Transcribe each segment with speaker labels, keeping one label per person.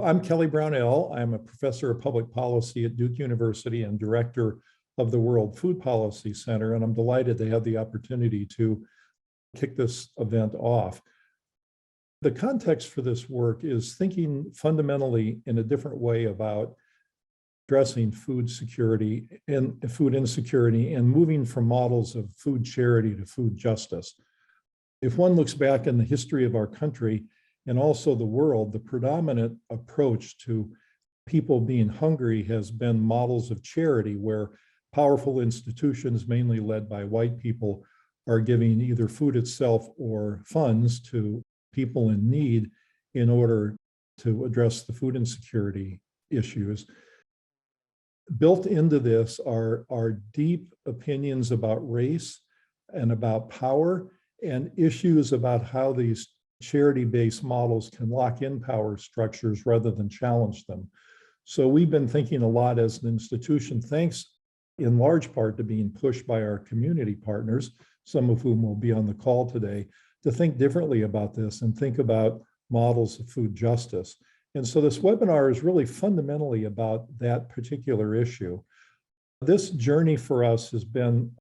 Speaker 1: I'm Kelly Brownell. I'm a professor of public policy at Duke University and director of the World Food Policy Center, and I'm delighted to have the opportunity to kick this event off. The context for this work is thinking fundamentally in a different way about addressing food security and food insecurity and moving from models of food charity to food justice. If one looks back in the history of our country and also the world, the predominant approach to people being hungry has been models of charity, where powerful institutions, mainly led by white people, are giving either food itself or funds to people in need in order to address the food insecurity issues. Built into this are deep opinions about race and about power and issues about how these charity-based models can lock in power structures rather than challenge them. So we've been thinking a lot as an institution, thanks in large part to being pushed by our community partners, some of whom will be on the call today, to think differently about this and think about models of food justice. And so this webinar is really fundamentally about that particular issue. This journey for us has been,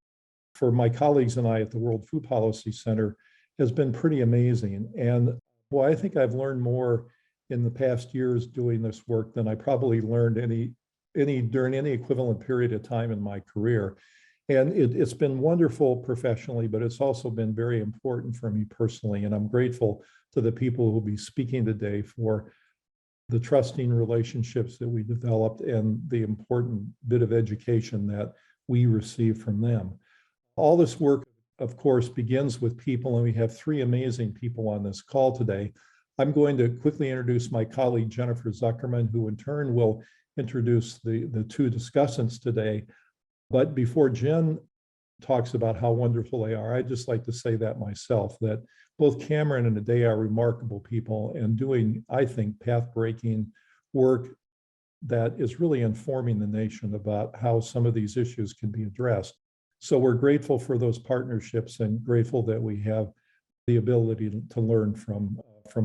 Speaker 1: for my colleagues and I at the World Food Policy Center, has been pretty amazing. And boy, I think I've learned more in the past years doing this work than I probably learned during any equivalent period of time in my career. And it's been wonderful professionally, but it's also been very important for me personally. And I'm grateful to the people who will be speaking today for the trusting relationships that we developed and the important bit of education that we received from them. All this work, of course, begins with people, and we have three amazing people on this call today. I'm going to quickly introduce my colleague, Jennifer Zuckerman, who in turn will introduce the two discussants today. But before Jen talks about how wonderful they are, I'd just like to say that myself, that both Cameron and Ade are remarkable people and doing, I think, path-breaking work that is really informing the nation about how some of these issues can be addressed. So we're grateful for those partnerships and grateful that we have the ability to learn from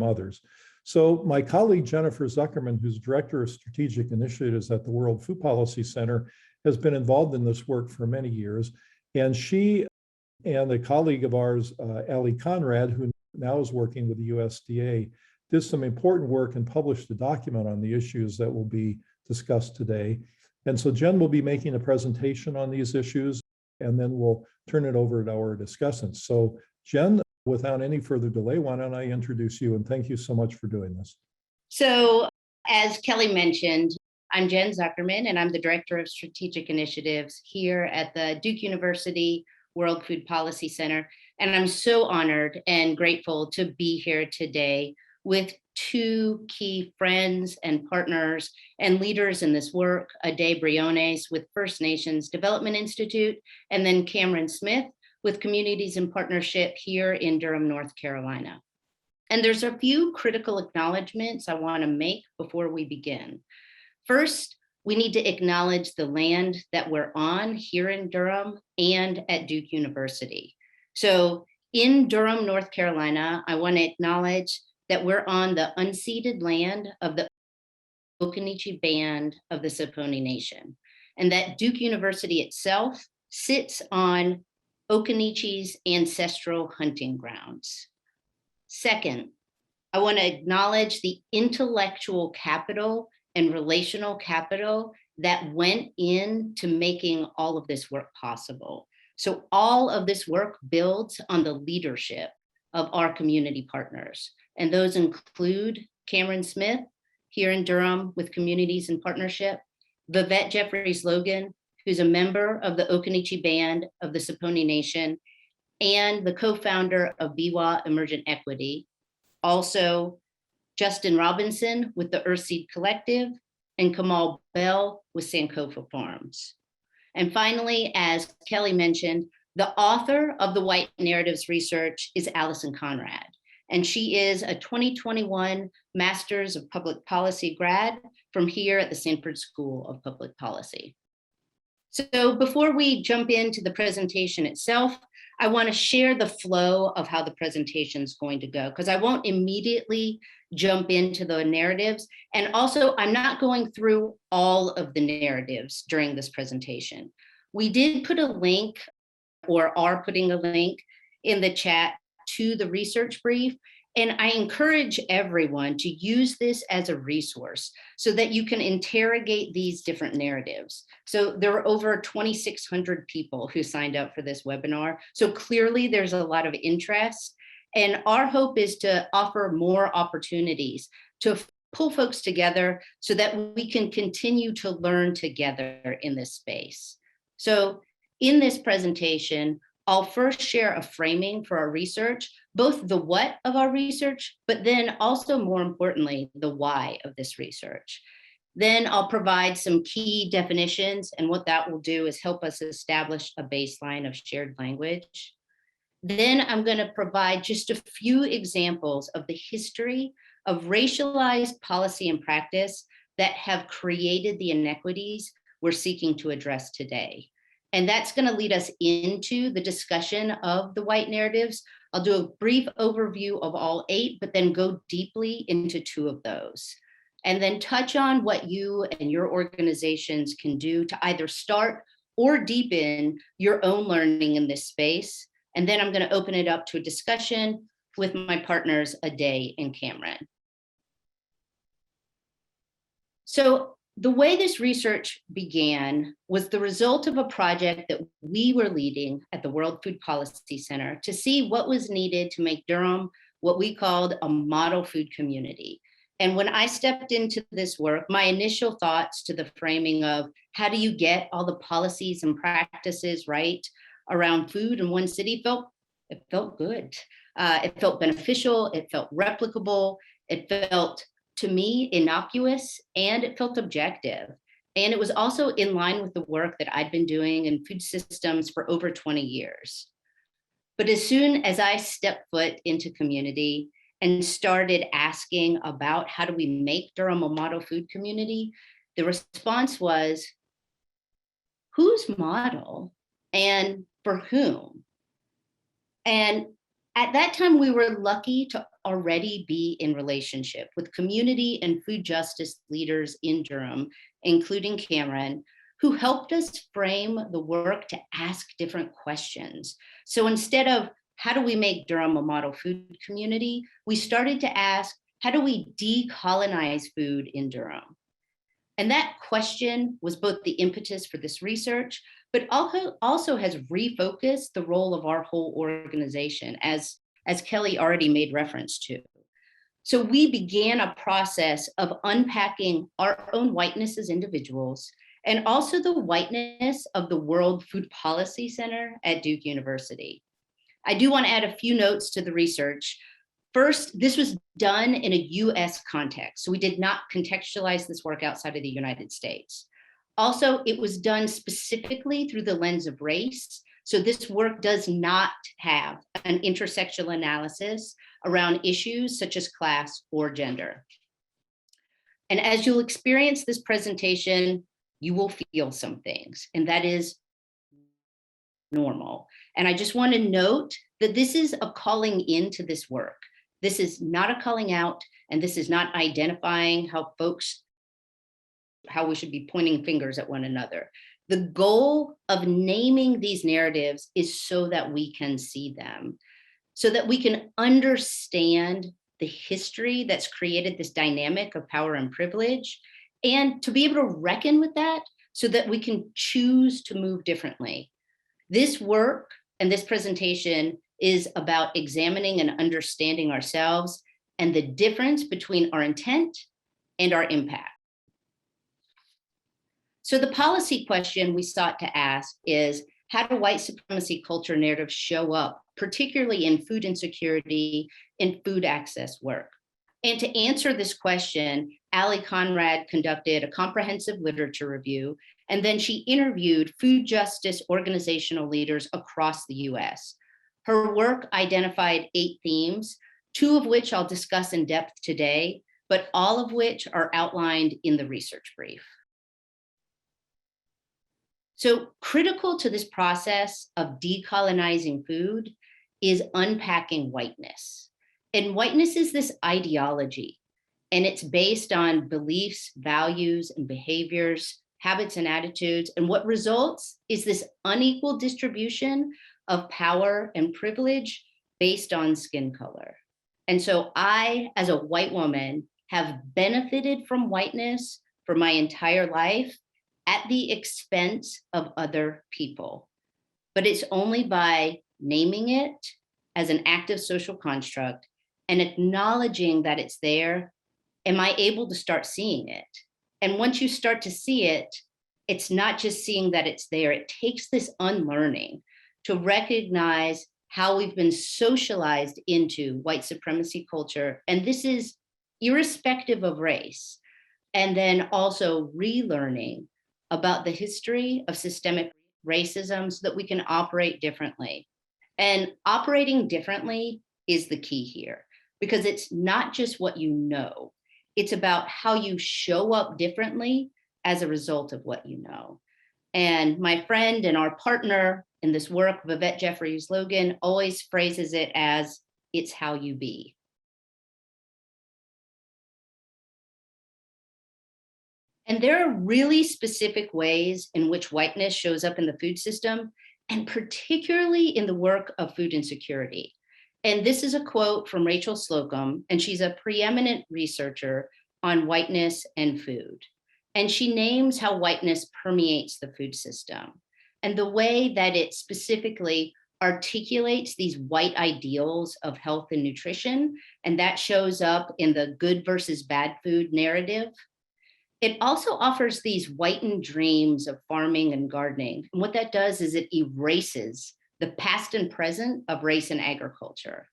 Speaker 1: others. So my colleague, Jennifer Zuckerman, who's Director of Strategic Initiatives at the World Food Policy Center, has been involved in this work for many years. And she and a colleague of ours, Ali Conrad, who now is working with the USDA, did some important work and published a document on the issues that will be discussed today. And so Jen will be making a presentation on these issues, and then we'll turn it over to our discussants. So Jen, without any further delay, why don't I introduce you, and thank you so much for doing this.
Speaker 2: So as Kelly mentioned, I'm Jen Zuckerman, and I'm the Director of Strategic Initiatives here at the Duke University World Food Policy Center. And I'm so honored and grateful to be here today with two key friends and partners and leaders in this work, Romero-Briones with First Nations Development Institute, and then Cameron Smith with Communities in Partnership here in Durham, North Carolina. And there's a few critical acknowledgements I want to make before we begin. First, we need to acknowledge the land that we're on here in Durham and at Duke University. So in Durham, North Carolina, I want to acknowledge that we're on the unceded land of the Occaneechi Band of the Saponi Nation, and that Duke University itself sits on Occaneechi's ancestral hunting grounds. Second, I want to acknowledge the intellectual capital and relational capital that went into making all of this work possible. So all of this work builds on the leadership of our community partners. And those include Cameron Smith here in Durham with Communities in Partnership, Vivette Jeffries Logan, who's a member of the Occaneechi Band of the Saponi Nation and the co-founder of Biwa Emergent Equity. Also, Justin Robinson with the Earthseed Collective, and Kamal Bell with Sankofa Farms. And finally, as Kelly mentioned, the author of the White Narratives research is Allison Conrad, and she is a 2021 Masters of Public Policy grad from here at the Sanford School of Public Policy. So before we jump into the presentation itself, I want to share the flow of how the presentation is going to go, because I won't immediately jump into the narratives. And also, I'm not going through all of the narratives during this presentation. We did put a link, or are putting a link in the chat to the research brief. And I encourage everyone to use this as a resource so that you can interrogate these different narratives. So there are over 2,600 people who signed up for this webinar. So clearly there's a lot of interest. And our hope is to offer more opportunities to pull folks together so that we can continue to learn together in this space. So in this presentation, I'll first share a framing for our research, both the what of our research, but then also more importantly, the why of this research. Then I'll provide some key definitions, and what that will do is help us establish a baseline of shared language. Then I'm going to provide just a few examples of the history of racialized policy and practice that have created the inequities we're seeking to address today. And that's going to lead us into the discussion of the white narratives. I'll do a brief overview of all 8, but then go deeply into 2 of those. And then touch on what you and your organizations can do to either start or deepen your own learning in this space. And then I'm going to open it up to a discussion with my partners, Ade and Cameron. So the way this research began was the result of a project that we were leading at the World Food Policy Center to see what was needed to make Durham what we called a model food community. And when I stepped into this work, my initial thoughts to the framing of how do you get all the policies and practices right around food in one city felt good. It felt beneficial, it felt replicable, it felt, to me, innocuous, and it felt objective. And it was also in line with the work that I'd been doing in food systems for over 20 years. But as soon as I stepped foot into community and started asking about how do we make Durham a model food community, the response was, whose model and for whom? And at that time, we were lucky to already be in relationship with community and food justice leaders in Durham, including Cameron, who helped us frame the work to ask different questions. So instead of how do we make Durham a model food community, we started to ask, how do we decolonize food in Durham? And that question was both the impetus for this research, but also has refocused the role of our whole organization, as Kelly already made reference to. So we began a process of unpacking our own whiteness as individuals, and also the whiteness of the World Food Policy Center at Duke University. I do want to add a few notes to the research. First, this was done in a US context, so we did not contextualize this work outside of the United States. Also, it was done specifically through the lens of race, so this work does not have an intersectional analysis around issues such as class or gender. And as you'll experience this presentation, you will feel some things, and that is normal. And I just want to note that this is a calling into this work. This is not a calling out, and this is not identifying how we should be pointing fingers at one another. The goal of naming these narratives is so that we can see them, so that we can understand the history that's created this dynamic of power and privilege, and to be able to reckon with that so that we can choose to move differently. This work and this presentation is about examining and understanding ourselves and the difference between our intent and our impact. So the policy question we sought to ask is, how do white supremacy culture narratives show up, particularly in food insecurity and food access work? And to answer this question, Ali Conrad conducted a comprehensive literature review, and then she interviewed food justice organizational leaders across the US. Her work identified 8 themes, 2 of which I'll discuss in depth today, but all of which are outlined in the research brief. So critical to this process of decolonizing food is unpacking whiteness. And whiteness is this ideology, and it's based on beliefs, values, and behaviors, habits, and attitudes. And what results is this unequal distribution of power and privilege based on skin color. And so I, as a white woman, have benefited from whiteness for my entire life at the expense of other people. But it's only by naming it as an active social construct and acknowledging that it's there, am I able to start seeing it? And once you start to see it, it's not just seeing that it's there, it takes this unlearning to recognize how we've been socialized into white supremacy culture. And this is irrespective of race. And then also relearning about the history of systemic racism so that we can operate differently. And operating differently is the key here, because it's not just what you know, it's about how you show up differently as a result of what you know. And my friend and our partner in this work, Vivette Jeffries Logan, always phrases it as, it's how you be. And there are really specific ways in which whiteness shows up in the food system, and particularly in the work of food insecurity. And this is a quote from Rachel Slocum, and she's a preeminent researcher on whiteness and food. And she names how whiteness permeates the food system and the way that it specifically articulates these white ideals of health and nutrition. And that shows up in the good versus bad food narrative. It also offers these whitened dreams of farming and gardening. And what that does is it erases the past and present of race and agriculture.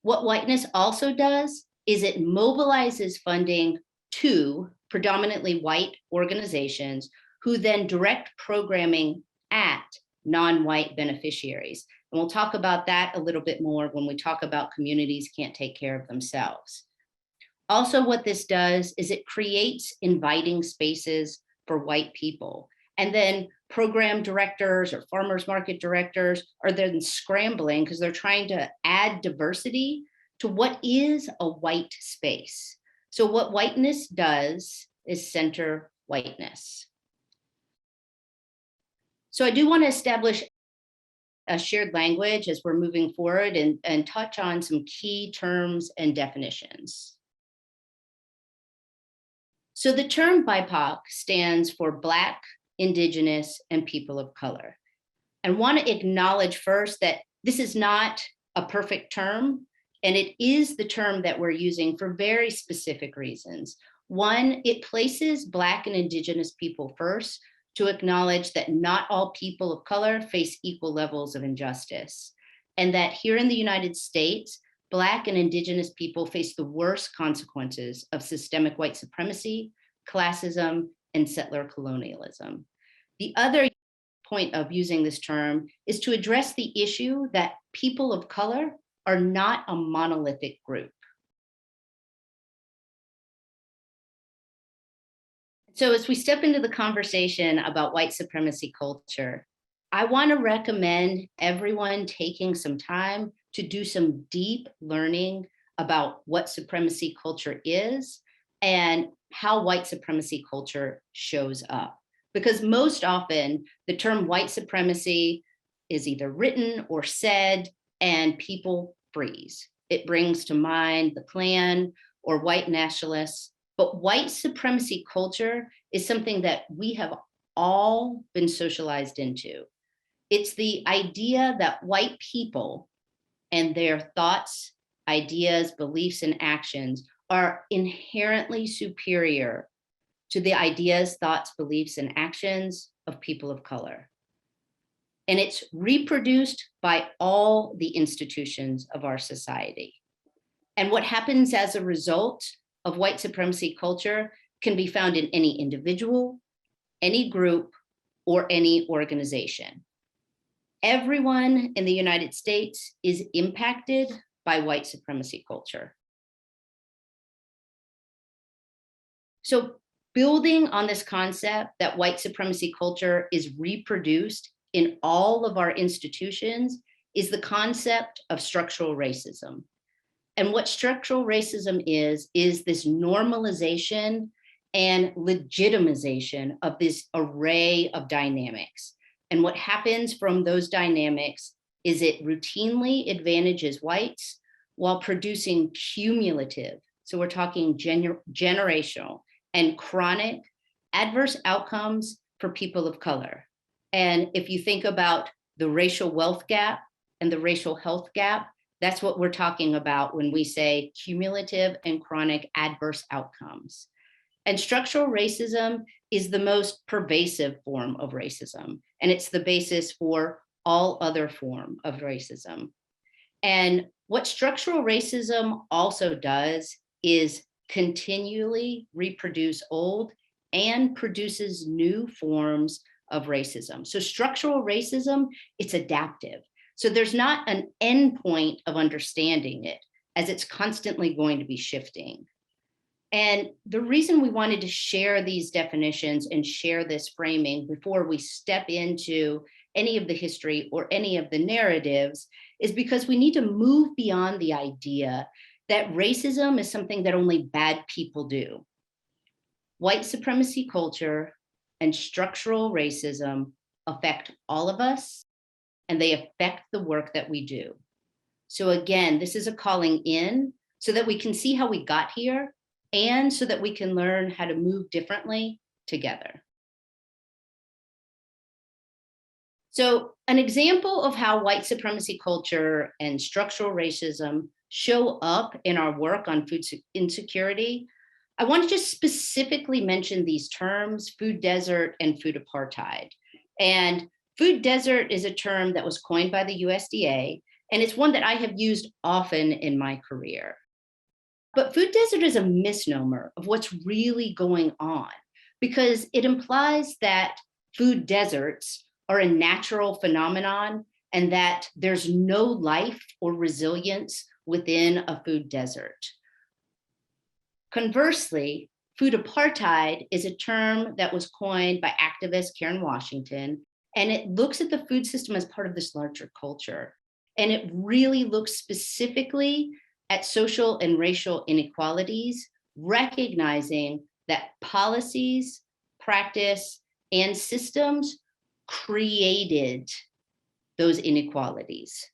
Speaker 2: What whiteness also does is it mobilizes funding to predominantly white organizations who then direct programming at non-white beneficiaries. And we'll talk about that a little bit more when we talk about communities can't take care of themselves. Also, what this does is it creates inviting spaces for white people. And then program directors or farmers market directors are then scrambling because they're trying to add diversity to what is a white space. So what whiteness does is center whiteness. So I do want to establish a shared language as we're moving forward and touch on some key terms and definitions. So the term BIPOC stands for Black, Indigenous, and People of Color. And want to acknowledge first that this is not a perfect term, and it is the term that we're using for very specific reasons. One, it places Black and Indigenous people first to acknowledge that not all people of color face equal levels of injustice, and that here in the United States, Black and Indigenous people face the worst consequences of systemic white supremacy, classism, and settler colonialism. The other point of using this term is to address the issue that people of color are not a monolithic group. So as we step into the conversation about white supremacy culture, I want to recommend everyone taking some time to do some deep learning about what supremacy culture is and how white supremacy culture shows up. Because most often the term white supremacy is either written or said and people freeze. It brings to mind the Klan or white nationalists, but white supremacy culture is something that we have all been socialized into. It's the idea that white people and their thoughts, ideas, beliefs, and actions are inherently superior to the ideas, thoughts, beliefs, and actions of people of color. And it's reproduced by all the institutions of our society. And what happens as a result of white supremacy culture can be found in any individual, any group, or any organization. Everyone in the United States is impacted by white supremacy culture. So building on this concept that white supremacy culture is reproduced in all of our institutions is the concept of structural racism. And what structural racism is this normalization and legitimization of this array of dynamics. And what happens from those dynamics is it routinely advantages whites while producing cumulative, so we're talking generational and chronic adverse outcomes for people of color. And if you think about the racial wealth gap and the racial health gap, that's what we're talking about when we say cumulative and chronic adverse outcomes. And structural racism is the most pervasive form of racism, and it's the basis for all other form of racism. And what structural racism also does is continually reproduce old and produces new forms of racism. So structural racism, it's adaptive. So there's not an endpoint of understanding it, as it's constantly going to be shifting. And the reason we wanted to share these definitions and share this framing before we step into any of the history or any of the narratives is because we need to move beyond the idea that racism is something that only bad people do. White supremacy culture and structural racism affect all of us, and they affect the work that we do. So again, this is a calling in so that we can see how we got here and so that we can learn how to move differently together. So an example of how white supremacy culture and structural racism show up in our work on food insecurity, I want to just specifically mention these terms, food desert and food apartheid. And food desert is a term that was coined by the USDA, and it's one that I have used often in my career. But food desert is a misnomer of what's really going on because it implies that food deserts are a natural phenomenon and that there's no life or resilience within a food desert. Conversely, food apartheid is a term that was coined by activist Karen Washington, and it looks at the food system as part of this larger culture. And it really looks specifically at social and racial inequalities, recognizing that policies, practice, and systems created those inequalities.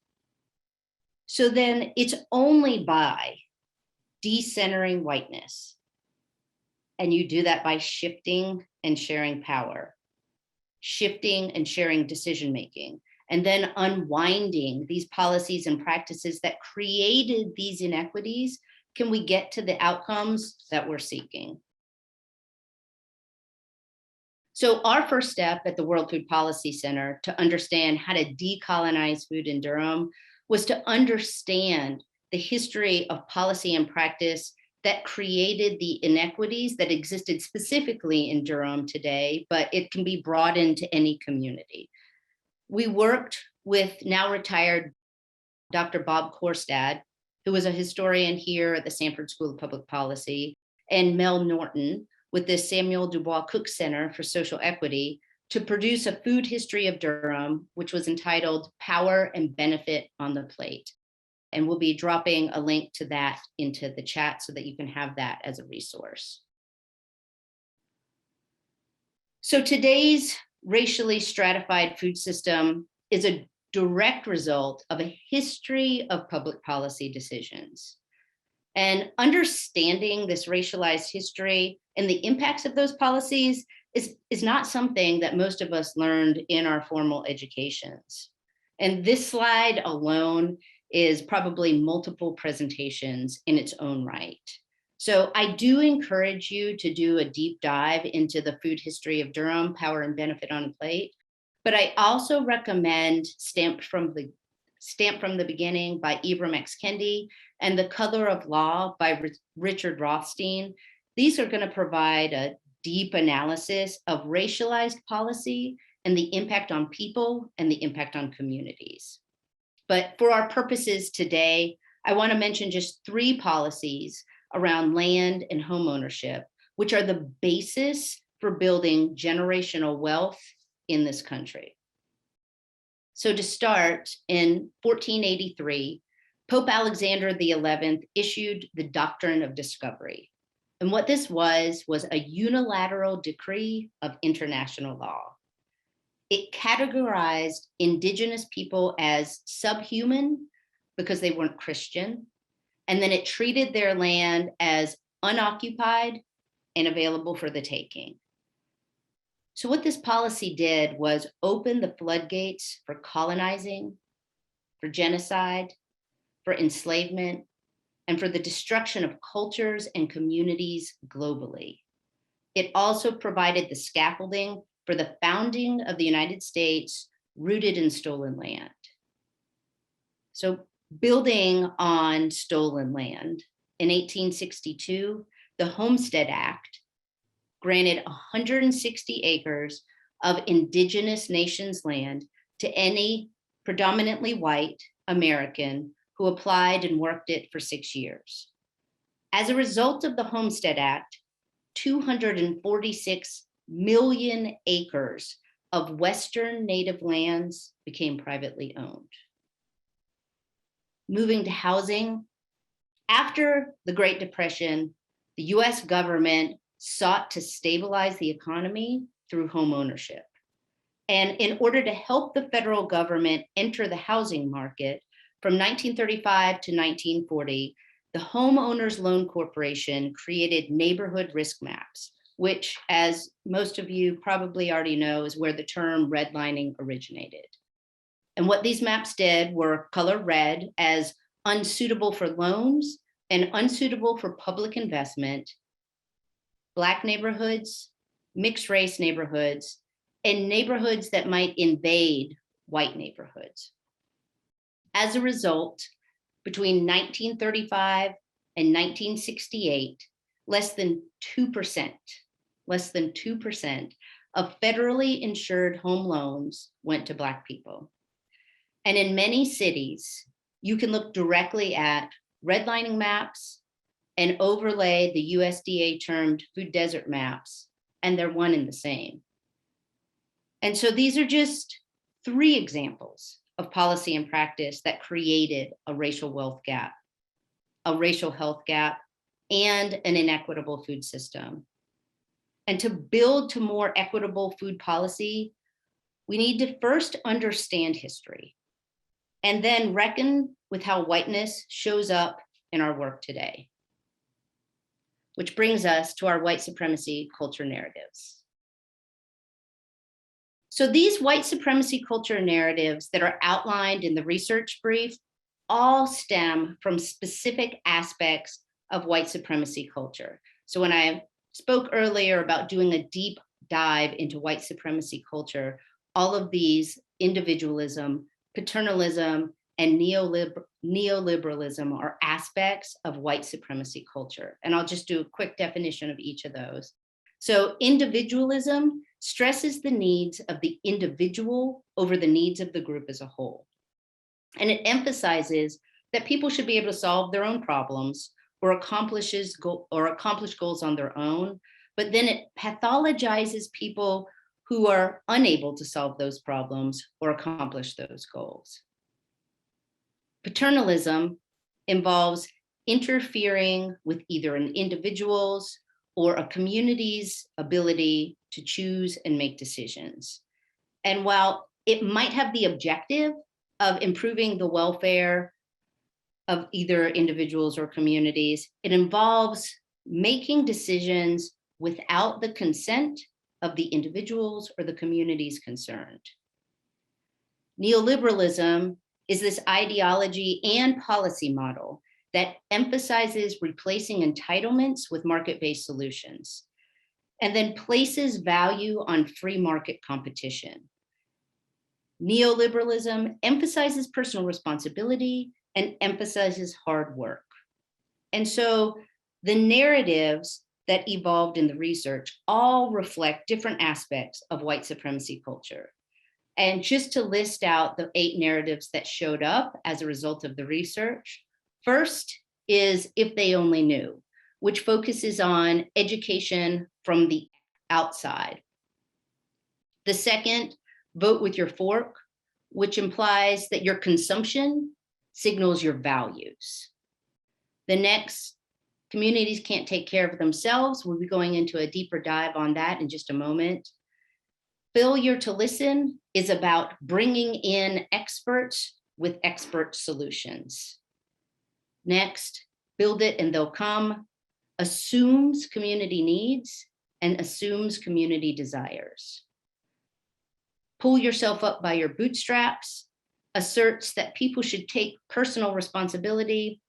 Speaker 2: So then it's only by decentering whiteness, and you do that by shifting and sharing power, shifting and sharing decision-making, and then unwinding these policies and practices that created these inequities, can we get to the outcomes that we're seeking. So our first step at the World Food Policy Center to understand how to decolonize food in Durham was to understand the history of policy and practice that created the inequities that existed specifically in Durham today, but it can be broadened to any community. We worked with now retired Dr. Bob Korstad, who was a historian here at the Sanford School of Public Policy, and Mel Norton with the Samuel Dubois Cook Center for Social Equity to produce a food history of Durham, which was entitled Power and Benefit on the Plate. And we'll be dropping a link to that into the chat so that you can have that as a resource. So today's racially stratified food system is a direct result of a history of public policy decisions. And understanding this racialized history and the impacts of those policies is not something that most of us learned in our formal educations. And this slide alone is probably multiple presentations in its own right. So I do encourage you to do a deep dive into the food history of Durham, Power and Benefit on a Plate. But I also recommend Stamped from the Beginning by Ibram X. Kendi and The Color of Law by Richard Rothstein. These are going to provide a deep analysis of racialized policy and the impact on people and the impact on communities. But for our purposes today, I want to mention just 3 policies around land and home ownership, which are the basis for building generational wealth in this country. So to start, in 1483, Pope Alexander XI issued the Doctrine of Discovery. And what this was a unilateral decree of international law. It categorized indigenous people as subhuman because they weren't Christian. And then it treated their land as unoccupied and available for the taking. So what this policy did was open the floodgates for colonizing, for genocide, for enslavement, and for the destruction of cultures and communities globally. It also provided the scaffolding for the founding of the United States rooted in stolen land. So building on stolen land, in 1862, the Homestead Act granted 160 acres of indigenous nations land to any predominantly white American who applied and worked it for 6 years. As a result of the Homestead Act, 246 million acres of Western native lands became privately owned. Moving to housing, after the Great Depression, the US government sought to stabilize the economy through home ownership. And in order to help the federal government enter the housing market, from 1935 to 1940, the Homeowners Loan Corporation created neighborhood risk maps, which, as most of you probably already know, is where the term redlining originated. And what these maps did were color red as unsuitable for loans and unsuitable for public investment, Black neighborhoods, mixed race neighborhoods, and neighborhoods that might invade white neighborhoods. As a result, between 1935 and 1968, less than 2% of federally insured home loans went to Black people. And in many cities, you can look directly at redlining maps and overlay the USDA termed food desert maps, and they're one and the same. And so these are just 3 examples of policy and practice that created a racial wealth gap, a racial health gap, and an inequitable food system. And to build to more equitable food policy, we need to first understand history and then reckon with how whiteness shows up in our work today. Which brings us to our white supremacy culture narratives. So these white supremacy culture narratives that are outlined in the research brief all stem from specific aspects of white supremacy culture. So when I spoke earlier about doing a deep dive into white supremacy culture, all of these, individualism, paternalism, and neoliberalism, are aspects of white supremacy culture. And I'll just do a quick definition of each of those. So individualism stresses the needs of the individual over the needs of the group as a whole. And it emphasizes that people should be able to solve their own problems or accomplish goals on their own, but then it pathologizes people who are unable to solve those problems or accomplish those goals. Paternalism involves interfering with either an individual's or a community's ability to choose and make decisions. And while it might have the objective of improving the welfare of either individuals or communities, it involves making decisions without the consent of the individuals or the communities concerned. Neoliberalism is this ideology and policy model that emphasizes replacing entitlements with market-based solutions, and then places value on free market competition. Neoliberalism emphasizes personal responsibility and emphasizes hard work. And so the narratives that evolved in the research all reflect different aspects of white supremacy culture. And just to list out the 8 narratives that showed up as a result of the research, first is if they only knew, which focuses on education from the outside. The second, vote with your fork, which implies that your consumption signals your values. The next, communities can't take care of themselves. We'll be going into a deeper dive on that in just a moment. Failure to listen is about bringing in experts with expert solutions. Next, build it and they'll come, assumes community needs and assumes community desires. Pull yourself up by your bootstraps, asserts that people should take personal responsibility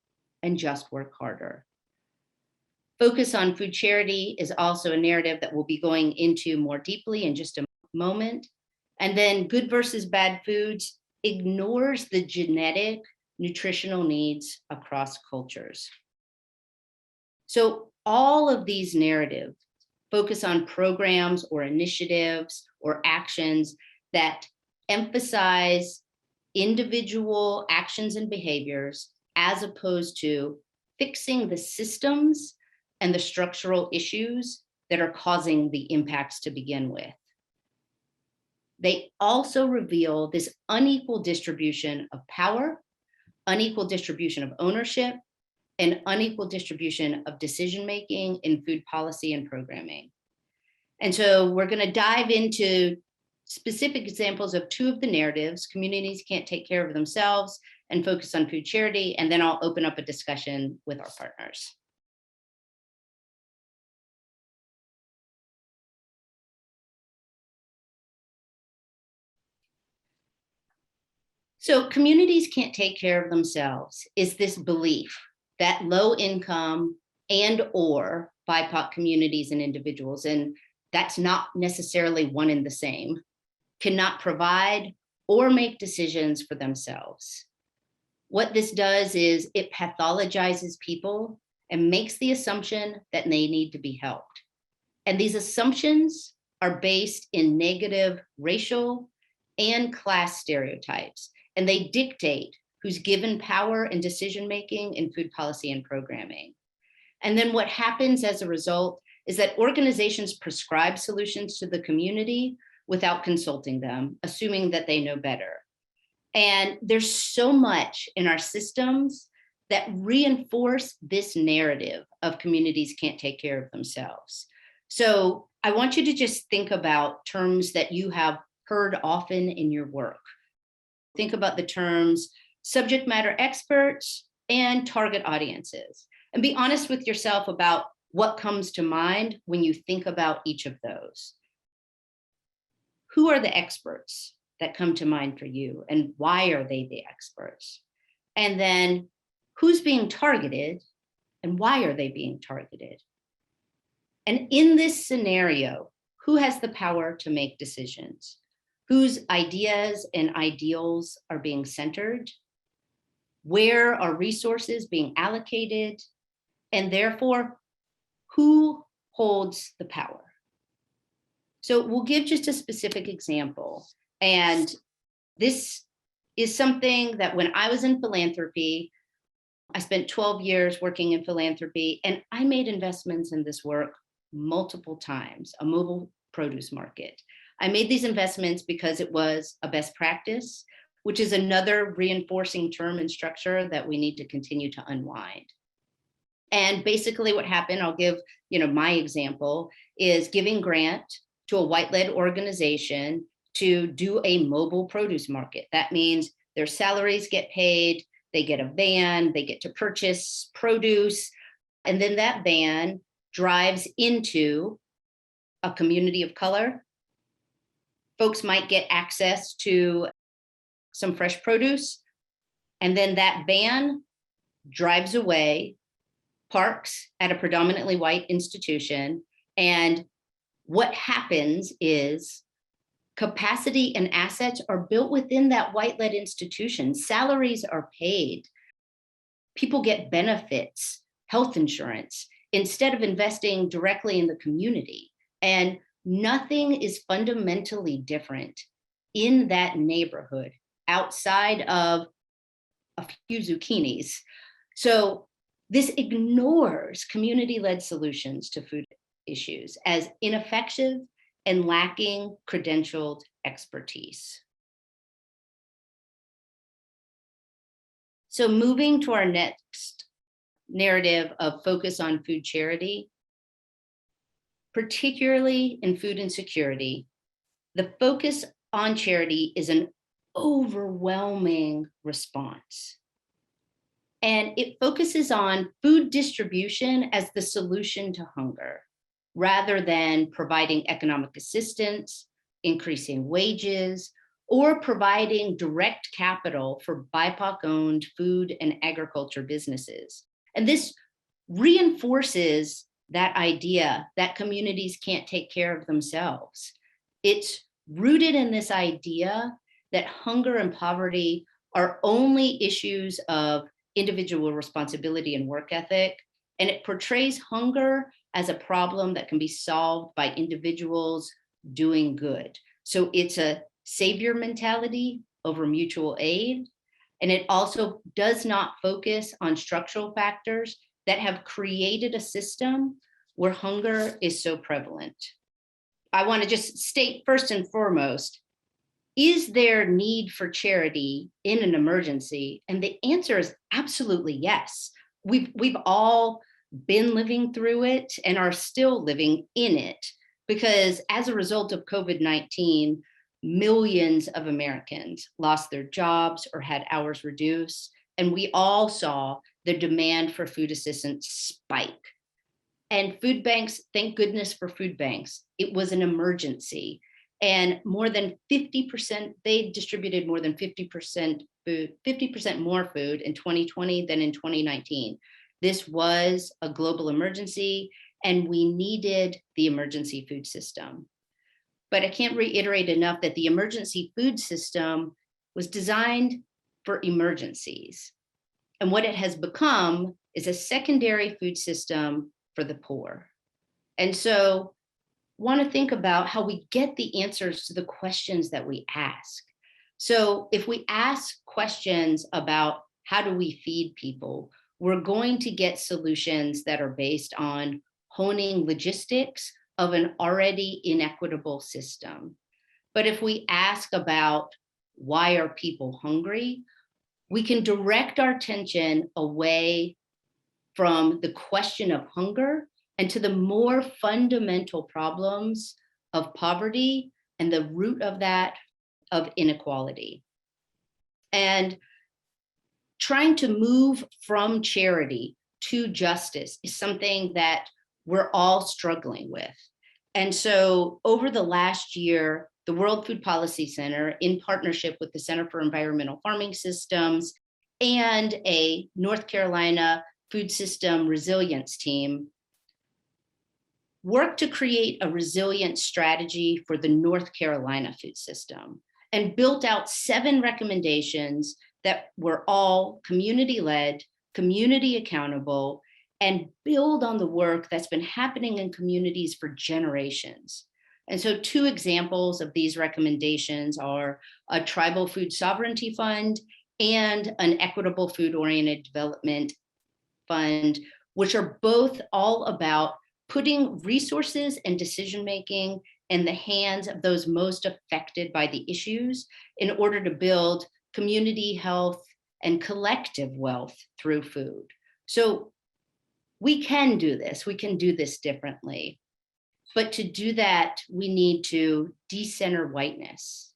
Speaker 2: and just work harder. Focus on food charity is also a narrative that we'll be going into more deeply in just a moment. And then good versus bad foods ignores the genetic nutritional needs across cultures. So all of these narratives focus on programs or initiatives or actions that emphasize individual actions and behaviors as opposed to fixing the systems and the structural issues that are causing the impacts to begin with. They also reveal this unequal distribution of power, unequal distribution of ownership, and unequal distribution of decision-making in food policy and programming. And so we're going to dive into specific examples of two of the narratives: communities can't take care of themselves and focus on food charity, and then I'll open up a discussion with our partners. So communities can't take care of themselves is this belief that low income and or BIPOC communities and individuals, and that's not necessarily one and the same, cannot provide or make decisions for themselves. What this does is it pathologizes people and makes the assumption that they need to be helped. And these assumptions are based in negative racial and class stereotypes, and they dictate who's given power and decision-making in food policy and programming. And then what happens as a result is that organizations prescribe solutions to the community without consulting them, assuming that they know better. And there's so much in our systems that reinforce this narrative of communities can't take care of themselves. So I want you to just think about terms that you have heard often in your work. Think about the terms subject matter experts and target audiences, and be honest with yourself about what comes to mind when you think about each of those. Who are the experts that come to mind for you, and why are they the experts? And then who's being targeted and why are they being targeted? And in this scenario, who has the power to make decisions? Whose ideas and ideals are being centered? Where are resources being allocated? And therefore, who holds the power? So we'll give just a specific example. And this is something that when I was in philanthropy, I spent 12 years working in philanthropy, and I made investments in this work multiple times, a mobile produce market. I made these investments because it was a best practice, which is another reinforcing term and structure that we need to continue to unwind. And basically what happened, I'll give my example, is giving grant to a white-led organization to do a mobile produce market. That means their salaries get paid, they get a van, they get to purchase produce, and then that van drives into a community of color. Folks might get access to some fresh produce, and then that van drives away, parks at a predominantly white institution, and what happens is capacity and assets are built within that white-led institution. Salaries are paid. People get benefits, health insurance, instead of investing directly in the community. And nothing is fundamentally different in that neighborhood outside of a few zucchinis. So This ignores community-led solutions to food issues as ineffective and lacking credentialed expertise. So moving to our next narrative of focus on food charity, particularly in food insecurity, the focus on charity is an overwhelming response. And it focuses on food distribution as the solution to hunger, rather than providing economic assistance, increasing wages, or providing direct capital for BIPOC-owned food and agriculture businesses. And this reinforces that idea that communities can't take care of themselves. It's rooted in this idea that hunger and poverty are only issues of individual responsibility and work ethic, and it portrays hunger as a problem that can be solved by individuals doing good. So it's a savior mentality over mutual aid, and it also does not focus on structural factors that have created a system where hunger is so prevalent. I want to just state first and foremost, is there need for charity in an emergency? And the answer is absolutely yes. We've all been living through it and are still living in it, because as a result of COVID-19, millions of Americans lost their jobs or had hours reduced, and we all saw the demand for food assistance spike. And food banks, thank goodness for food banks, it was an emergency. And more than 50%, they distributed more than 50% food, 50% more food in 2020 than in 2019. This was a global emergency, and we needed the emergency food system. But I can't reiterate enough that the emergency food system was designed for emergencies. And what it has become is a secondary food system for the poor. And so want to think about how we get the answers to the questions that we ask. So if we ask questions about how do we feed people, we're going to get solutions that are based on honing logistics of an already inequitable system. But if we ask about why are people hungry, we can direct our attention away from the question of hunger and to the more fundamental problems of poverty and the root of that of inequality. And trying to move from charity to justice is something that we're all struggling with. And so over the last year, the World Food Policy Center, in partnership with the Center for Environmental Farming Systems and a North Carolina food system resilience team, worked to create a resilient strategy for the North Carolina food system and built out 7 recommendations that were all community-led, community accountable, and build on the work that's been happening in communities for generations. And so 2 examples of these recommendations are a tribal food sovereignty fund and an equitable food-oriented development fund, which are both all about putting resources and decision-making in the hands of those most affected by the issues in order to build community health and collective wealth through food. So we can do this. We can do this differently. But to do that, we need to decenter whiteness.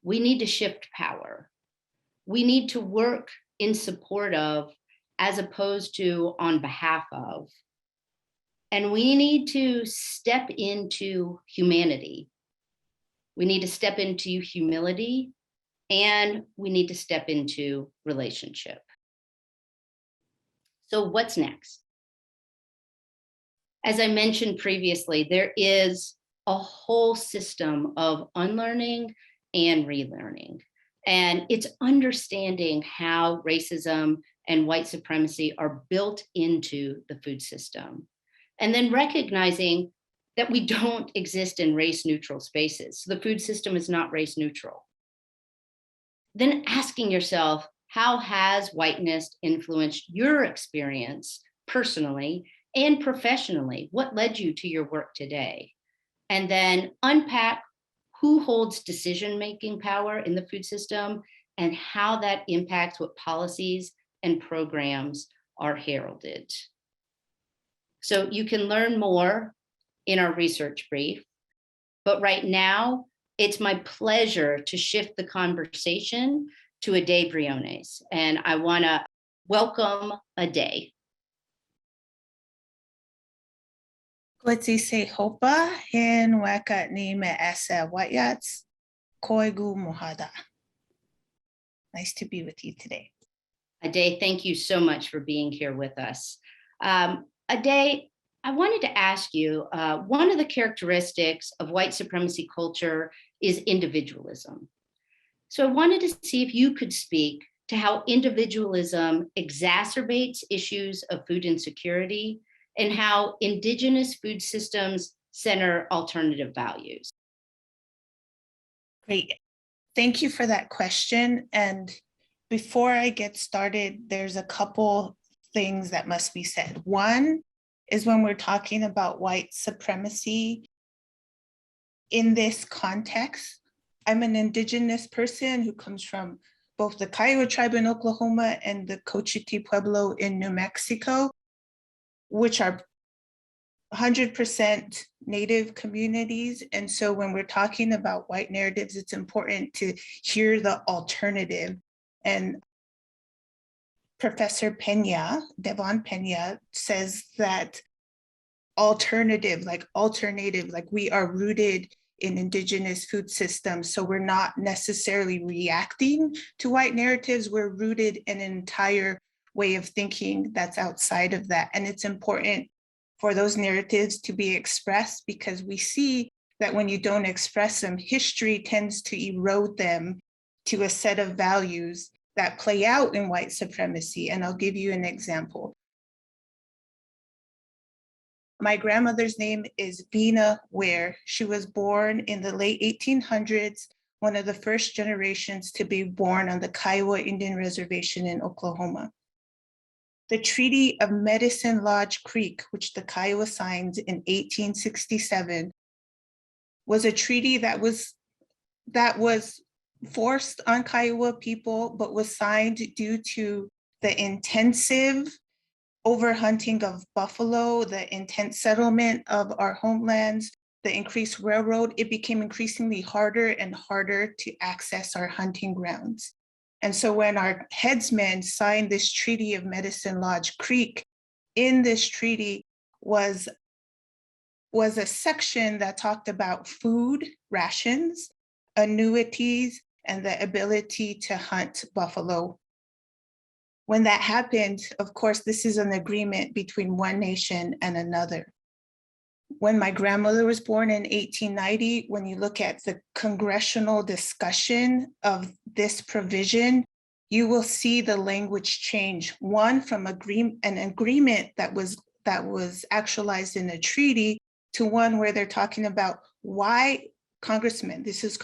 Speaker 2: We need to shift power. We need to work in support of, as opposed to on behalf of. And we need to step into humanity. We need to step into humility, and we need to step into relationship. So what's next? As I mentioned previously, there is a whole system of unlearning and relearning. And it's understanding how racism and white supremacy are built into the food system. And then recognizing that we don't exist in race neutral spaces. So the food system is not race neutral. Then asking yourself, How has whiteness influenced your experience personally and professionally? What led you to your work today? And then unpack who holds decision-making power in the food system and how that impacts what policies and programs are heralded. So you can learn more in our research brief, but right now it's my pleasure to shift the conversation to Ade Briones, and I want to welcome Ade.
Speaker 3: Kwetsi hopa hen wakat ni me asa wayats koigu mohada. Nice to be with you today.
Speaker 2: Ade, thank you so much for being here with us. Ade, I wanted to ask you, one of the characteristics of white supremacy culture is individualism. So I wanted to see if you could speak to how individualism exacerbates issues of food insecurity and how Indigenous food systems center alternative values.
Speaker 3: Great. Thank you for that question. And before I get started, there's a couple things that must be said. One is when we're talking about white supremacy in this context, I'm an Indigenous person who comes from both the Kiowa tribe in Oklahoma and the Cochiti Pueblo in New Mexico, which are 100% Native communities. And so when we're talking about white narratives, it's important to hear the alternative. And Professor Pena, Devon Pena, says that alternative, like alternative, like we are rooted in Indigenous food systems. So we're not necessarily reacting to white narratives. We're rooted in an entire way of thinking that's outside of that. And it's important for those narratives to be expressed because we see that when you don't express them, history tends to erode them to a set of values that play out in white supremacy. And I'll give you an example. My grandmother's name is Vina Ware. She was born in the late 1800s, one of the first generations to be born on the Kiowa Indian Reservation in Oklahoma. The Treaty of Medicine Lodge Creek, which the Kiowa signed in 1867, was a treaty that was forced on Kiowa people, but was signed due to the intensive overhunting of buffalo, the intense settlement of our homelands, the increased railroad. It became increasingly harder and harder to access our hunting grounds. And so when our headsmen signed this Treaty of Medicine Lodge Creek, in this treaty was a section that talked about food rations, annuities, and the ability to hunt buffalo. When that happened, of course, this is an agreement between one nation and another. When my grandmother was born in 1890, when you look at the congressional discussion of this provision, you will see the language change. One, from an agreement that was actualized in a treaty to one where they're talking about why congressmen, this is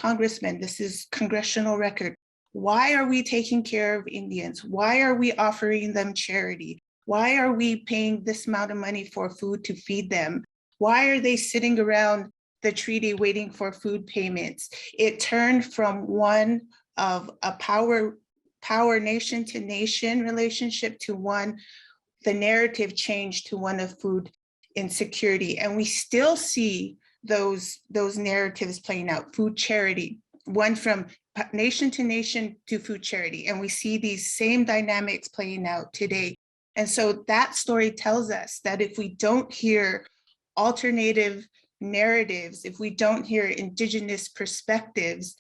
Speaker 3: congressional record. Why are we taking care of Indians? Why are we offering them charity? Why are we paying this amount of money for food to feed them? Why are they sitting around the treaty waiting for food payments? It turned from one of a power nation to nation relationship to one, the narrative changed to one of food insecurity. And we still see those narratives playing out. Food charity, one from nation to nation to food charity. And we see these same dynamics playing out today. And so that story tells us that if we don't hear alternative narratives, if we don't hear Indigenous perspectives,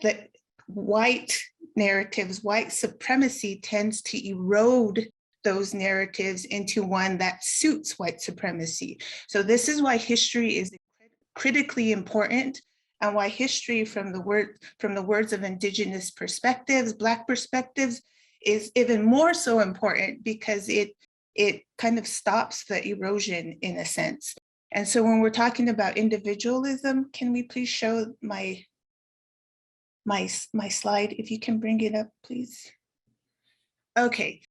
Speaker 3: that white narratives, white supremacy tends to erode those narratives into one that suits white supremacy. So this is why history is critically important, and why history from the words of Indigenous perspectives, Black perspectives, is even more so important because it kind of stops the erosion in a sense. And so when we're talking about individualism, can we please show my slide, if you can bring it up, please? Okay,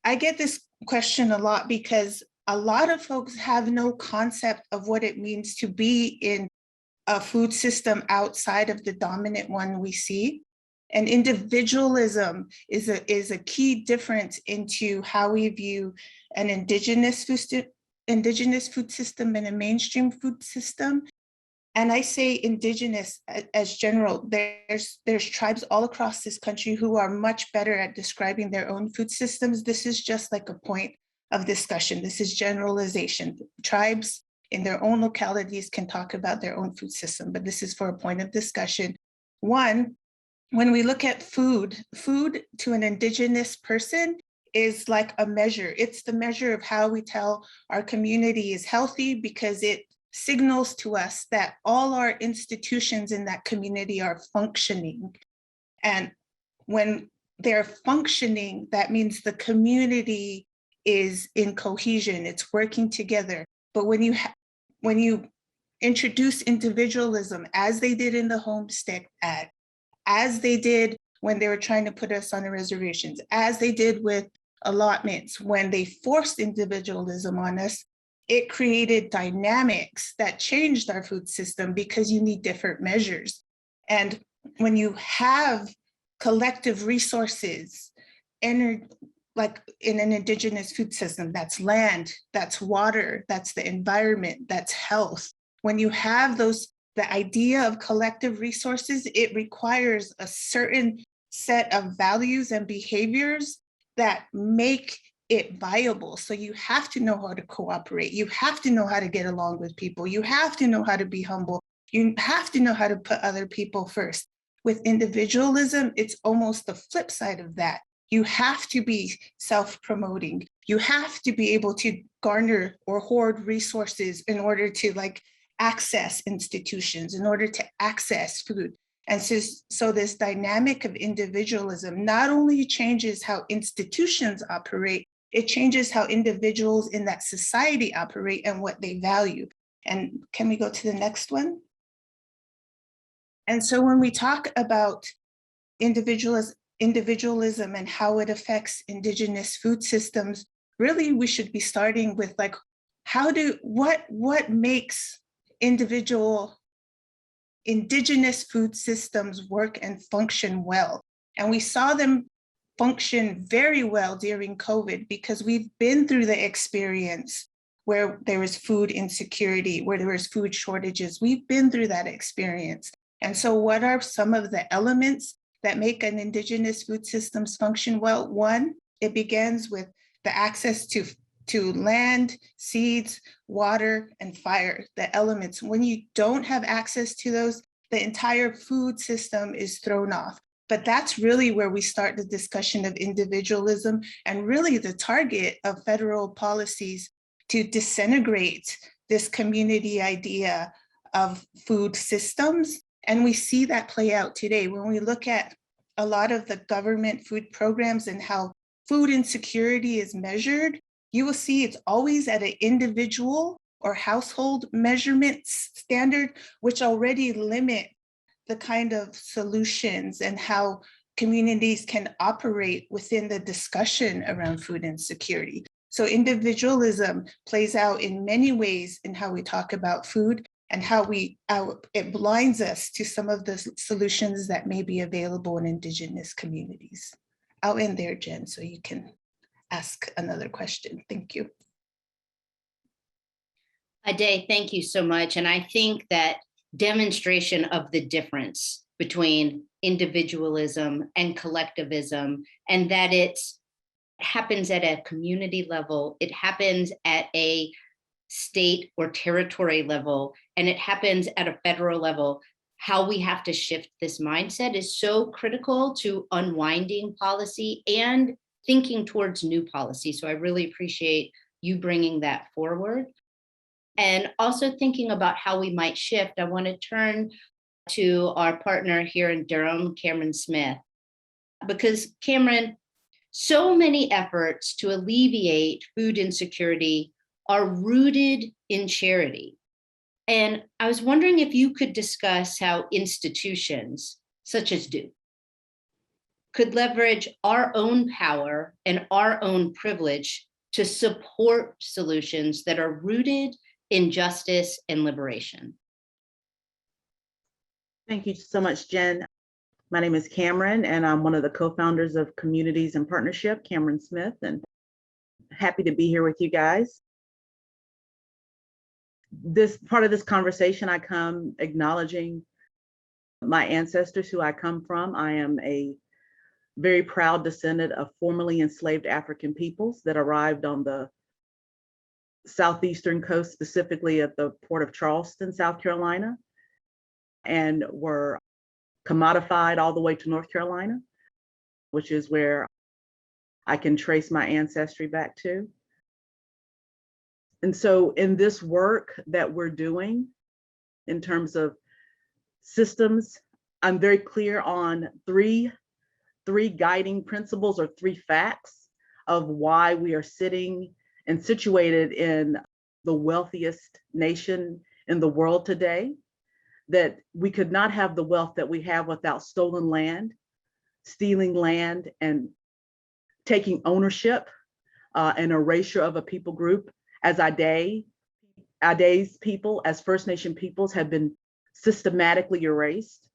Speaker 3: I get this question a lot because a lot of folks have no concept of what it means to be in a food system outside of the dominant one we see. And individualism is a key difference into how we view an indigenous food system and a mainstream food system. And I say indigenous as general. There's tribes all across this country who are much better at describing their own food systems. This is just like a point of discussion. This is generalization. Tribes in their own localities can talk about their own food system, but this is for a point of discussion. One, when we look at food to an indigenous person is like a measure. It's the measure of how we tell our community is healthy, because it signals to us that all our institutions in that community are functioning. And when they're functioning, that means the community is in cohesion, it's working together. But when you introduce individualism, as they did in the Homestead Act, as they did when they were trying to put us on the reservations, as they did with allotments, when they forced individualism on us, it created dynamics that changed our food system because you need different measures. And when you have collective resources, like in an indigenous food system, that's land, that's water, that's the environment, that's health. When you have those, the idea of collective resources, it requires a certain set of values and behaviors that make it viable. So you have to know how to cooperate. You have to know how to get along with people. You have to know how to be humble. You have to know how to put other people first. With individualism, it's almost the flip side of that. You have to be self-promoting. You have to be able to garner or hoard resources in order to access institutions, in order to access food. And so this dynamic of individualism not only changes how institutions operate, it changes how individuals in that society operate and what they value. And can we go to the next one? And so when we talk about individualism and how it affects indigenous food systems, really we should be starting with what makes indigenous food systems work and function well. And we saw them function very well during COVID because we've been through the experience where there was food insecurity, where there was food shortages. We've been through that experience. And so what are some of the elements that make an indigenous food systems function well? One, it begins with the access to land, seeds, water, and fire, the elements. When you don't have access to those, the entire food system is thrown off. But that's really where we start the discussion of individualism and really the target of federal policies to disintegrate this community idea of food systems. And we see that play out today when we look at a lot of the government food programs and how food insecurity is measured. You will see it's always at an individual or household measurement standard, which already limit the kind of solutions and how communities can operate within the discussion around food insecurity. So individualism plays out in many ways in how we talk about food and how it blinds us to some of the solutions that may be available in indigenous communities. I'll end there, Jen, so you can ask another question. Thank you.
Speaker 2: Ade, thank you so much. And I think that demonstration of the difference between individualism and collectivism, and that it happens at a community level, it happens at a state or territory level, and it happens at a federal level. How we have to shift this mindset is so critical to unwinding policy and thinking towards new policy. So I really appreciate you bringing that forward. And also thinking about how we might shift, I want to turn to our partner here in Durham, Cameron Smith, because Cameron, so many efforts to alleviate food insecurity are rooted in charity. And I was wondering if you could discuss how institutions such as Duke could leverage our own power and our own privilege to support solutions that are rooted in justice and liberation.
Speaker 4: Thank you so much, Jen. My name is Cameron, and I'm one of the co-founders of Communities in Partnership, Cameron Smith, and happy to be here with you guys. This part of this conversation, I come acknowledging my ancestors, who I come from. I am a very proud descendant of formerly enslaved African peoples that arrived on the southeastern coast, specifically at the port of Charleston, South Carolina, and were commodified all the way to North Carolina, which is where I can trace my ancestry back to. And so in this work that we're doing in terms of systems, I'm very clear on three guiding principles or three facts of why we are sitting and situated in the wealthiest nation in the world today, that we could not have the wealth that we have without stolen land, stealing land, and taking ownership and erasure of a people group as Aday's people, as First Nation peoples, have been systematically erased.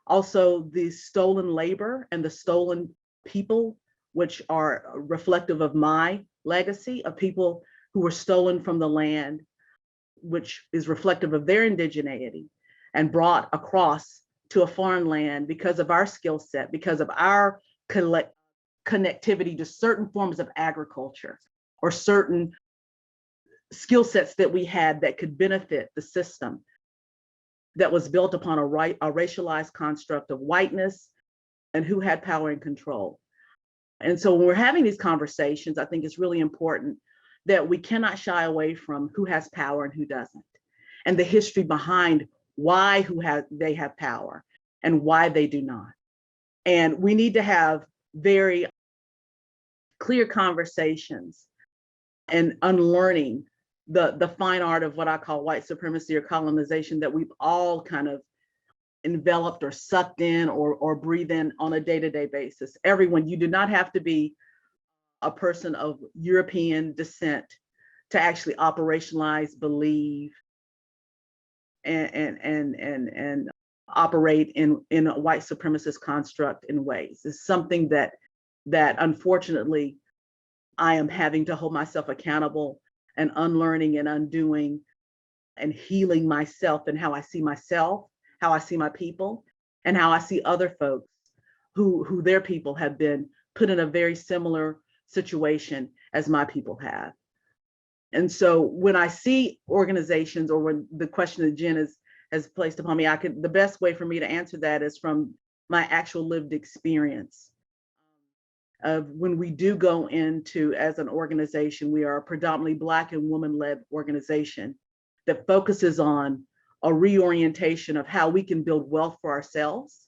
Speaker 4: Also, the stolen labor and the stolen people, which are reflective of my legacy of people who were stolen from the land, which is reflective of their indigeneity and brought across to a foreign land because of our skill set, because of our connectivity to certain forms of agriculture or certain skill sets that we had that could benefit the system that was built upon a racialized construct of whiteness and who had power and control. And so when we're having these conversations, I think it's really important that we cannot shy away from who has power and who doesn't, and the history behind why they have power and why they do not. And we need to have very clear conversations and unlearning the fine art of what I call white supremacy or colonization that we've all kind of enveloped or sucked in or breathe in on a day-to-day basis. Everyone, you do not have to be a person of European descent to actually operationalize, believe, and operate in a white supremacist construct in ways. It's something that unfortunately I am having to hold myself accountable and unlearning and undoing and healing myself and how I see myself, how I see my people, and how I see other folks who their people have been put in a very similar situation as my people have. And so when I see organizations, or when the question that Jen has placed upon me, the best way for me to answer that is from my actual lived experience of when we do go into, as an organization, we are a predominantly Black and woman-led organization that focuses on a reorientation of how we can build wealth for ourselves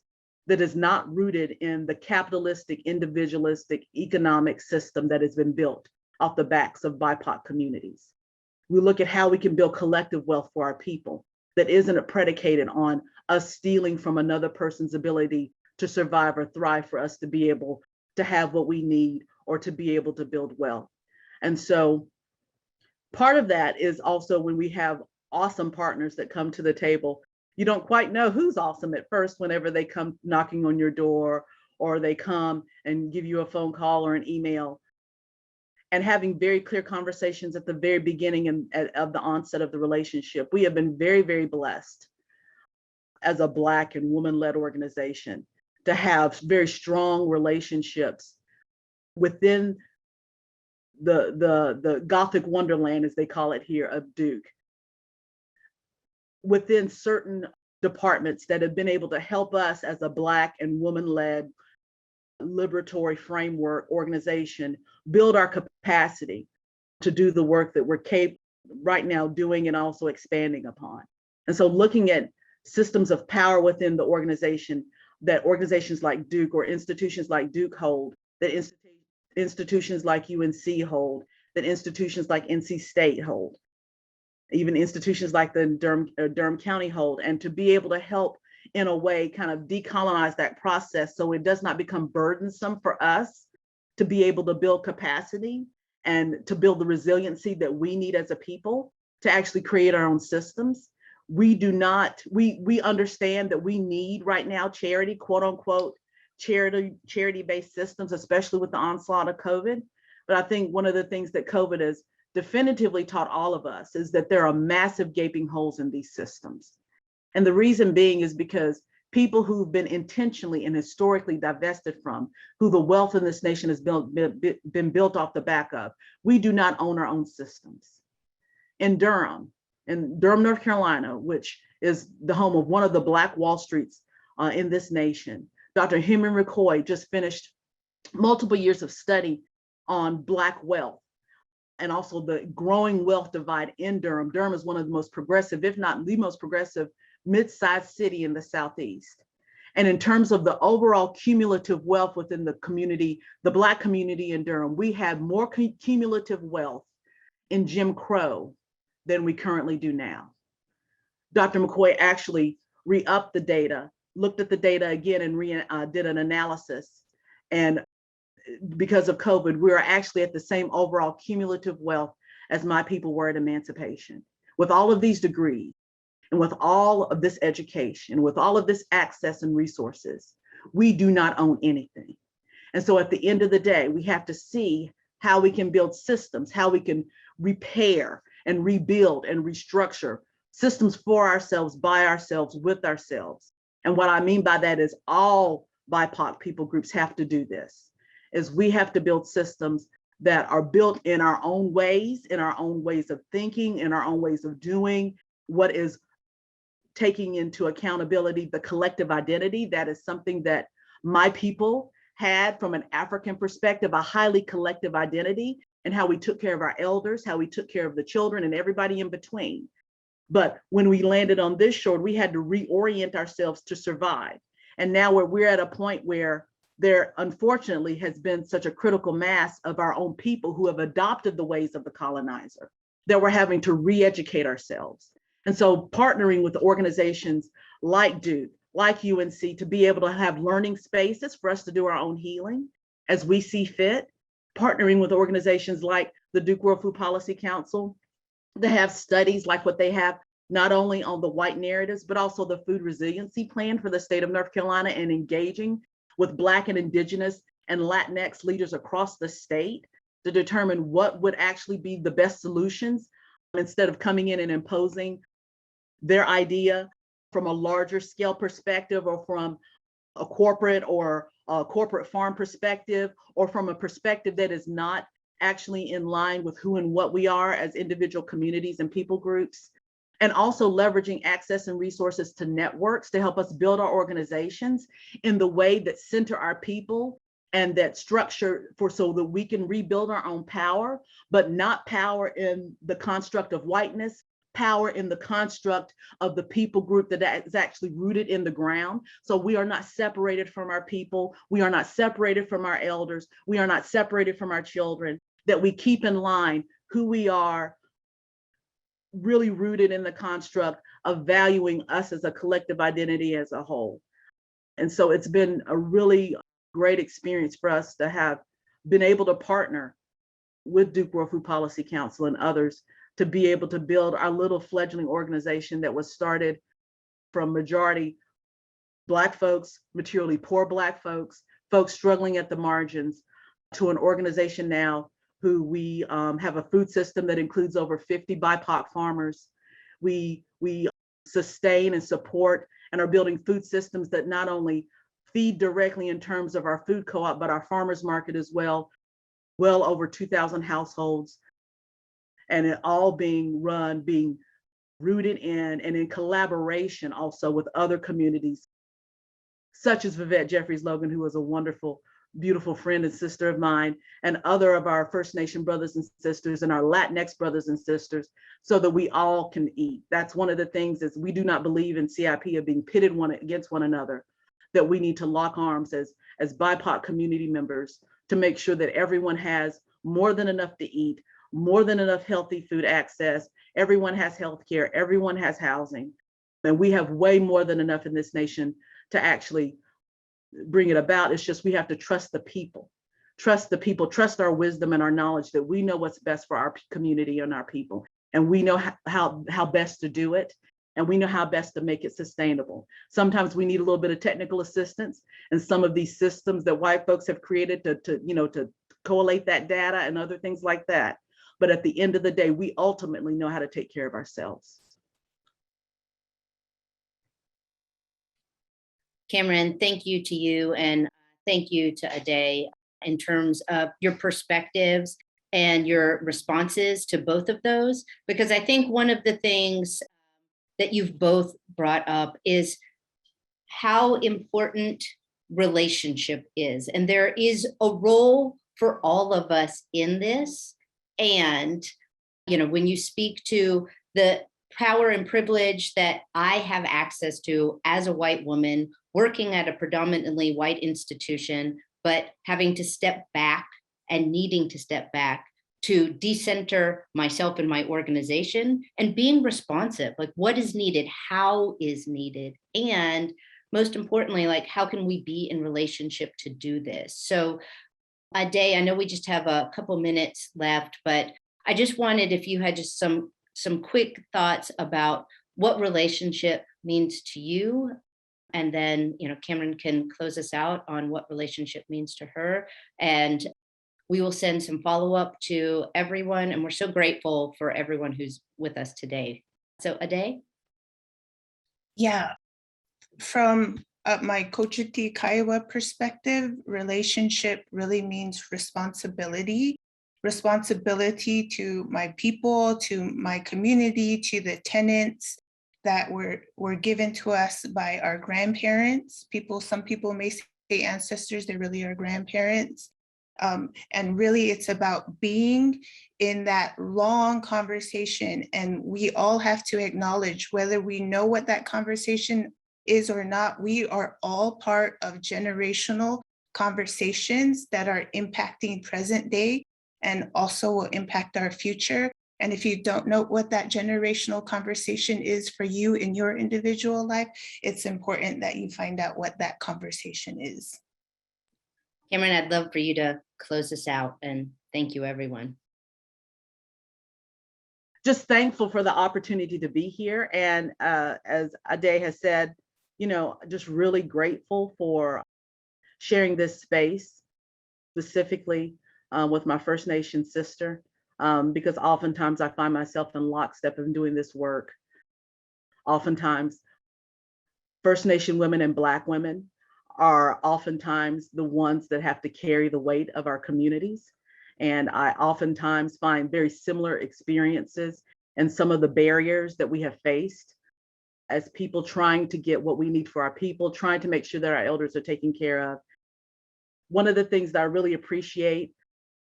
Speaker 4: that is not rooted in the capitalistic, individualistic economic system that has been built off the backs of BIPOC communities. We look at how we can build collective wealth for our people that isn't predicated on us stealing from another person's ability to survive or thrive for us to be able to have what we need or to be able to build wealth. And so part of that is also when we have awesome partners that come to the table, you don't quite know who's awesome at first whenever they come knocking on your door or they come and give you a phone call or an email. And having very clear conversations at the very beginning of the onset of the relationship. We have been very, very blessed as a Black and woman-led organization to have very strong relationships within the Gothic wonderland, as they call it here, of Duke, within certain departments that have been able to help us as a Black and woman-led liberatory framework organization build our capacity to do the work that we're capable right now doing and also expanding upon. And so looking at systems of power within the organization that organizations like Duke or institutions like Duke hold, that institutions like UNC hold, that institutions like NC State hold, even institutions like the Durham County hold, and to be able to help in a way, kind of decolonize that process so it does not become burdensome for us to be able to build capacity and to build the resiliency that we need as a people to actually create our own systems. We understand that we need right now charity, quote unquote, charity-based systems, especially with the onslaught of COVID. But I think one of the things that COVID has definitively taught all of us is that there are massive gaping holes in these systems. And the reason being is because people who've been intentionally and historically divested from, who the wealth in this nation has been built off the back of, we do not own our own systems. In Durham, North Carolina, which is the home of one of the Black Wall Streets in this nation, Dr. Henry McCoy just finished multiple years of study on Black wealth and also the growing wealth divide in Durham. Durham is one of the most progressive, if not the most progressive, mid-sized city in the Southeast. And in terms of the overall cumulative wealth within the community, the Black community in Durham, we have more cumulative wealth in Jim Crow than we currently do now. Dr. McCoy actually re-upped the data, looked at the data again and did an analysis. And because of COVID, we're actually at the same overall cumulative wealth as my people were at emancipation. With all of these degrees, and with all of this education, with all of this access and resources, we do not own anything. And so at the end of the day, we have to see how we can build systems, how we can repair and rebuild and restructure systems for ourselves, by ourselves, with ourselves. And what I mean by that is all BIPOC people groups have to do this, is we have to build systems that are built in our own ways of thinking, in our own ways of doing, what is taking into accountability the collective identity. That is something that my people had from an African perspective, a highly collective identity, and how we took care of our elders, how we took care of the children and everybody in between. But when we landed on this shore, we had to reorient ourselves to survive. And now we're at a point where there unfortunately has been such a critical mass of our own people who have adopted the ways of the colonizer that we're having to re-educate ourselves. And so partnering with organizations like Duke, like UNC, to be able to have learning spaces for us to do our own healing as we see fit, partnering with organizations like the Duke World Food Policy Council to have studies like what they have, not only on the white narratives, but also the food resiliency plan for the state of North Carolina, and engaging with Black and Indigenous and Latinx leaders across the state to determine what would actually be the best solutions, instead of coming in and imposing their idea from a larger scale perspective, or from a corporate farm perspective, or from a perspective that is not actually in line with who and what we are as individual communities and people groups. And also leveraging access and resources to networks to help us build our organizations in the way that center our people and that structure so that we can rebuild our own power, but not power in the construct of whiteness, power in the construct of the people group that is actually rooted in the ground. So we are not separated from our people. We are not separated from our elders. We are not separated from our children, that we keep in line who we are, really rooted in the construct of valuing us as a collective identity as a whole. And so it's been a really great experience for us to have been able to partner with Duke World Food Policy Council and others to be able to build our little fledgling organization that was started from majority Black folks, materially poor Black folks, folks struggling at the margins, to an organization now who we have a food system that includes over 50 BIPOC farmers. We sustain and support and are building food systems that not only feed directly in terms of our food co-op, but our farmers market as well over 2,000 households. And it all being rooted in and in collaboration also with other communities, such as Vivette Jeffries Logan, who was a wonderful, beautiful friend and sister of mine, and other of our First Nation brothers and sisters and our Latinx brothers and sisters, so that we all can eat. That's one of the things, is we do not believe in CIP of being pitted one against one another, that we need to lock arms as BIPOC community members to make sure that everyone has more than enough to eat, more than enough healthy food access, everyone has healthcare, everyone has housing, And we have way more than enough in this nation to actually bring it about. It's just we have to trust the people, trust our wisdom and our knowledge that we know what's best for our community and our people. And we know how best to do it. And we know how best to make it sustainable. Sometimes we need a little bit of technical assistance, and some of these systems that white folks have created to collate that data and other things like that. But at the end of the day, we ultimately know how to take care of ourselves.
Speaker 2: Cameron, thank you to you, and thank you to Ade in terms of your perspectives and your responses to both of those, because I think one of the things that you've both brought up is how important relationship is. And there is a role for all of us in this. And, when you speak to the power and privilege that I have access to as a white woman working at a predominantly white institution, but having to step back and needing to step back to decenter myself and my organization and being responsive, like what is needed, how is needed, and most importantly, like how can we be in relationship to do this? So Ade, I know we just have a couple minutes left, but I just wanted if you had just some quick thoughts about what relationship means to you. And then, Cameron can close us out on what relationship means to her. And we will send some follow-up to everyone. And we're so grateful for everyone who's with us today. So Ade?
Speaker 3: Yeah, from my Cochiti Kiowa perspective, relationship really means responsibility to my people, to my community, to the tenants that were given to us by our grandparents. Some people may say ancestors, they really are grandparents. And really it's about being in that long conversation. And we all have to acknowledge, whether we know what that conversation is or not, we are all part of generational conversations that are impacting present day and also will impact our future. And if you don't know what that generational conversation is for you in your individual life, it's important that you find out what that conversation is.
Speaker 2: Cameron, I'd love for you to close this out, and thank you, everyone.
Speaker 4: Just thankful for the opportunity to be here. And as Ade has said, just really grateful for sharing this space, specifically with my First Nation sister, because oftentimes I find myself in lockstep in doing this work. Oftentimes, First Nation women and Black women are oftentimes the ones that have to carry the weight of our communities. And I oftentimes find very similar experiences and some of the barriers that we have faced as people trying to get what we need for our people, trying to make sure that our elders are taken care of. One of the things that I really appreciate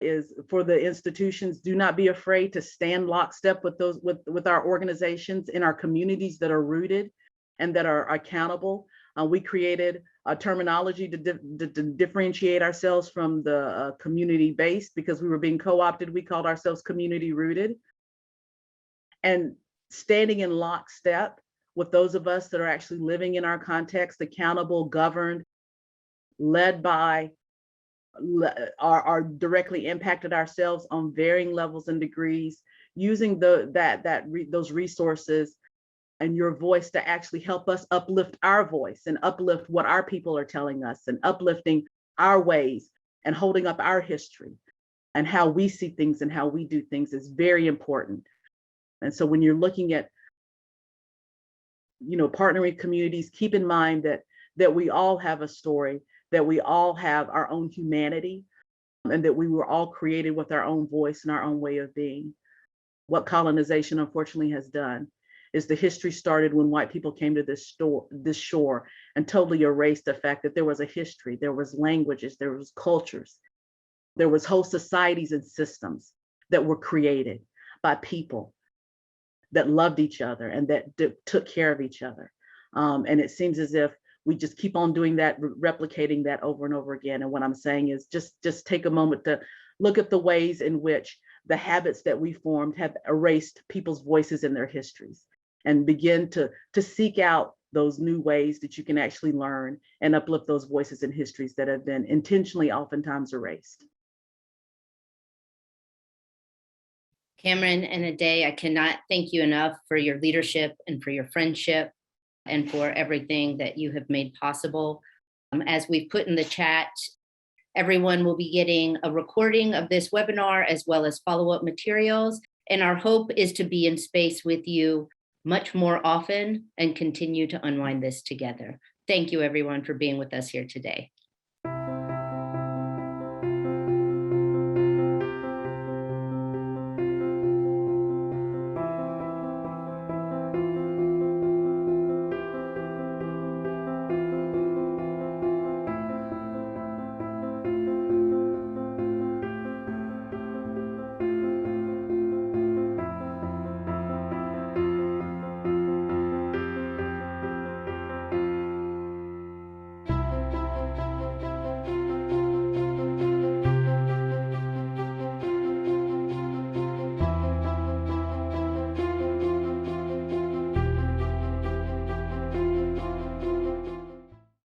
Speaker 4: is for the institutions, do not be afraid to stand lockstep with our organizations in our communities that are rooted and that are accountable. We created a terminology to differentiate ourselves from the community-based because we were being co-opted. We called ourselves community-rooted. And standing in lockstep with those of us that are actually living in our context, accountable, governed, led by, are directly impacted ourselves on varying levels and degrees, using those resources and your voice to actually help us uplift our voice and uplift what our people are telling us and uplifting our ways and holding up our history and how we see things and how we do things is very important. And so when you're looking at, partnering communities, keep in mind that we all have a story, that we all have our own humanity, and that we were all created with our own voice and our own way of being. What colonization unfortunately has done is the history started when white people came to this shore and totally erased the fact that there was a history, there was languages, there was cultures, there was whole societies and systems that were created by people that loved each other and that took care of each other. And it seems as if we just keep on doing that, replicating that over and over again. And what I'm saying is just take a moment to look at the ways in which the habits that we formed have erased people's voices and their histories. and begin to seek out those new ways that you can actually learn and uplift those voices and histories that have been intentionally oftentimes erased.
Speaker 2: Cameron and Ade, I cannot thank you enough for your leadership and for your friendship and for everything that you have made possible. As we've put in the chat, everyone will be getting a recording of this webinar as well as follow-up materials. And our hope is to be in space with you much more often and continue to unwind this together. Thank you everyone for being with us here today.